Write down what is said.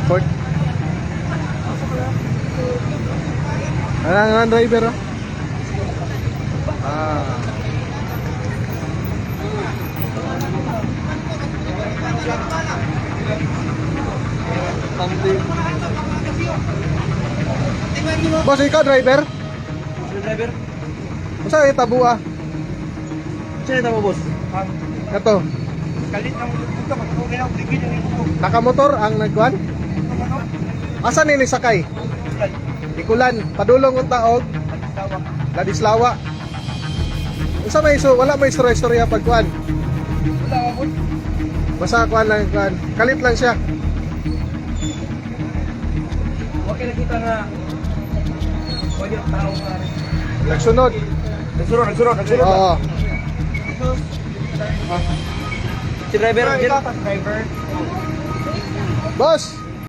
Port. Ang driver oh. Ah. Boss, ikaw driver? Driver? Masa kita buah? Sino ito mo, boss? Ito. Kalit ang buka, magpugay ang bligid ang ibuko. Nakamotor ang nagkuhan? Asa ni sakay? Ikulan, padulong ang taog. Ladislawa. Unsa may iso, wala may istorya pagkuhan. Wala ka, boss. Basta kuhan lang kuhan. Kalit lang siya. Okay, nakita nga. Huwag yung tao nga. Nagsunod. Nagsurot. Oo. Si driver, driver. Boss,